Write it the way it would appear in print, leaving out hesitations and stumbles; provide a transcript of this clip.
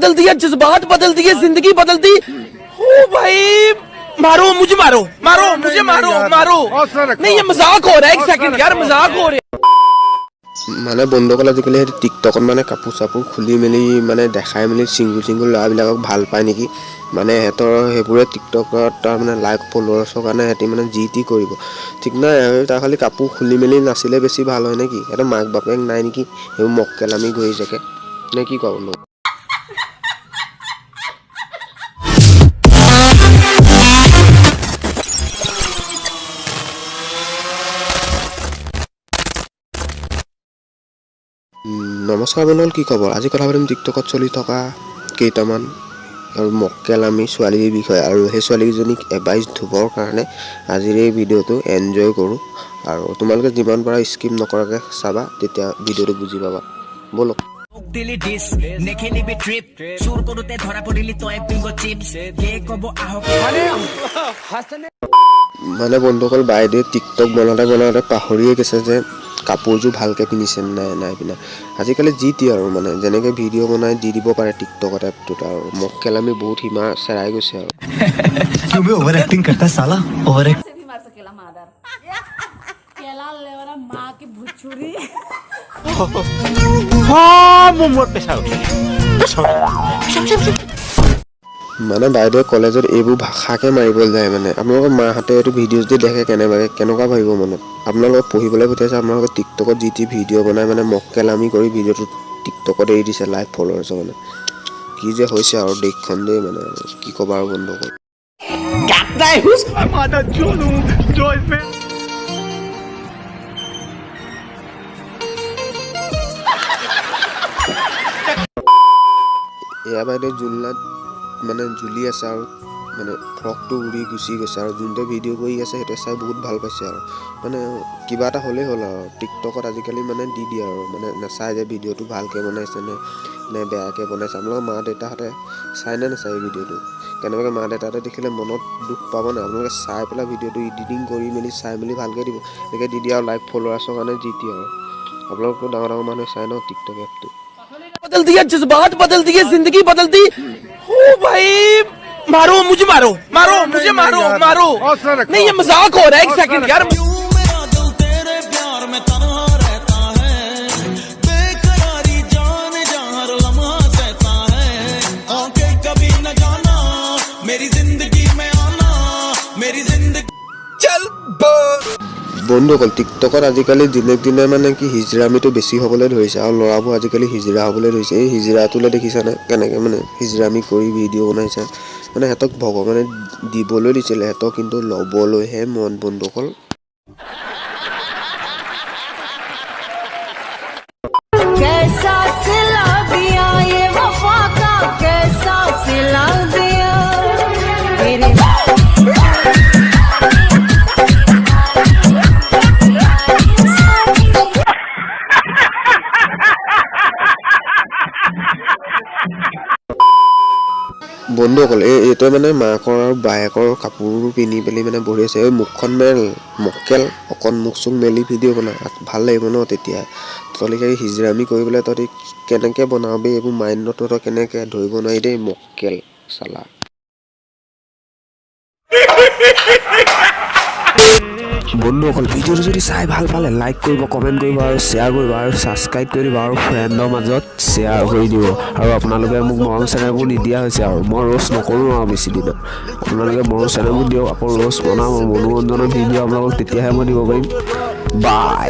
बदल दिया, जज्बात बदल दिए, जिंदगी बदल दी। ओ भाई मारो मुझे, मारो मारो मुझे, मारो मारो। नहीं ये मजाक हो रहा है, एक सेकंड यार, मजाक हो रहा है। মানে বন্ধুসকল আজিকালি সেইটো টিকটকত মানে কাপোৰ চাপোৰ খুলি মেলি মানে দেখাই মেলি চিংগুল ল'ৰাবিলাকক ভাল পায় নেকি, মানে সিহঁতৰ সেইবোৰে টিকটকত তাৰ মানে লাইক ফলোৱাৰ্ছৰ কাৰণে সিহঁতি মানে যি টি কৰিব ঠিক নাই। আৰু তাৰ খালি কাপোৰ খুলি মেলি নাচিলে বেছি ভাল হয় নেকি, সিহঁতৰ মাক বাপেক নাই নেকি সেইবোৰ মক্কেলামি ঘূৰি থাকে নে কি কওঁ বন্ধু? নমস্কাৰ বন্ধুসকল, কি খবৰ? আজি কথা পাতিম টিকটকত চলি থকা কেইটামান আৰু মক্কেলামি ছোৱালীৰ বিষয়ে, আৰু সেই ছোৱালীকেইজনীক এবাইচ ধুবৰ কাৰণে আজিৰ এই ভিডিঅ'টো এনজয় কৰোঁ। আৰু তোমালোকে যিমান পাৰা স্কিপ নকৰাকৈ চাবা, তেতিয়া ভিডিঅ'টো বুজি পাবা। ব'লক। মানে বন্ধুসকল বাইদেৱে টিকটক বনাওঁতে পাহৰিয়ে গৈছে যে কাপোৰযোৰ ভালকৈ পিন্ধিছে নাই পিন্ধা। আজিকালি যি টি আৰু মানে যেনেকৈ ভিডিঅ' বনাই দি দিব পাৰে টিকটকত এপটোত, আৰু মক্কেলামি বহুত সীমা চেৰাই গৈছে আৰু। মানে বাইদেৱে কলেজত এইবোৰ ভাষাকে মাৰিবলৈ যায়। মানে আপোনালোকৰ মাহঁতে এইটো ভিডিঅ' যদি দেখে কেনেকুৱা ভাবিব মনত? আপোনালোকক পঢ়িবলৈ পঠিয়াইছে, আপোনালোকে টিকটকত যি টি ভিডিঅ' বনাই মানে মক্কেলামি কৰি ভিডিঅ'টো টিকটকত এৰি দিছে লাইভ ফলোৱাৰ্ছৰ। মানে কি যে হৈছে আৰু দেশখন দেই, মানে কি ক'বা আৰু বন্ধুসকল। এয়া বাইদেউ জোলনাত মানে জুলি আছে আৰু মানে ফ্ৰকটো উৰি গুচি গৈছে, আৰু যোনটোৱে ভিডিঅ' কৰি আছে সেইটোৱে চাই বহুত ভাল পাইছে। আৰু মানে কিবা এটা হ'লেই হ'ল আৰু টিকটকত আজিকালি মানে দি দিয়ে আৰু মানে নাচায় যে ভিডিঅ'টো ভালকৈ বনাইছে নে বেয়াকৈ বনাইছে। আপোনালোকৰ মা দেউতাহঁতে চাইনে নাচায় এই ভিডিঅ'টো? কেনেবাকৈ মা দেউতাহঁতে দেখিলে মনত দুখ পাব নাই? আপোনালোকে চাই পেলাই ভিডিঅ'টো এডিটিং কৰি মেলি চাই মেলি ভালকৈ দিব, এনেকৈ দি দিয়ে আৰু লাইক ফলোৱাৰ্ছৰ কাৰণে যি টি। আৰু আপোনালোকতো ডাঙৰ মানুহে চাই ন টিকটক এপটো। बदल दिया, जज्बात बदल दिए, जिंदगी बदल दी। ओ भाई मारो मुझे, मारो मारो मुझे, मारो मारो। नहीं ये मजाक हो रहा है, एक सेकंड यार। বন্ধুসকল টিকটকত আজিকালি দিনক দিনে মানে কি হিজৰামিটো বেছি হ'বলৈ ধৰিছে, আৰু ল'ৰাবোৰ আজিকালি হিজৰা হ'বলৈ ধৰিছে। এই হিজৰাটোলৈ দেখিছানে কেনেকৈ মানে হিজৰামি কৰি ভিডিঅ' বনাইছে? মানে সিহঁতক ভগৱানে দিবলৈ দিছিলে, সিহঁতক কিন্তু ল'বলৈহে মন। বন্ধুসকল বন্ধুসকল এইটোৱে মানে মাকৰ আৰু বায়েকৰ কাপোৰ পিন্ধি পেলি মানে বহি আছে। এই মুখখন মেল মক্কেল অকণ মুখ চুখ মেলি ভিডিঅ' বনাই ভাল লাগিব ন তেতিয়া। তহঁতি হিজৰামি কৰিবলৈ তহঁতি কেনেকৈ বনাবি এইবোৰ মাইণ্ডত তহঁতক কেনেকৈ ধৰিব নোৱাৰি দেই মক্কেল চালা। বন্ধুসকল ভিডিঅ'টো যদি চাই ভাল পালে লাইক কৰিব, কমেণ্ট কৰিব আৰু শ্বেয়াৰ কৰিব, আৰু ছাবস্ক্ৰাইব কৰি দিব, আৰু ফ্ৰেণ্ডৰ মাজত শ্বেয়াৰ কৰি দিব। আৰু আপোনালোকে মোক মৰম চেনেহবোৰ নিদিয়া হৈছে, আৰু মই ৰোষ্ট নকৰোঁ আৰু বেছি দিনত। আপোনালোকে মৰম চেনেহবোৰ দিয়ক, আকৌ ৰোষ্ট বনাম মনোৰঞ্জনৰ ভিডিঅ' আপোনালোকক তেতিয়াহে মই দিব পাৰিম। বাই।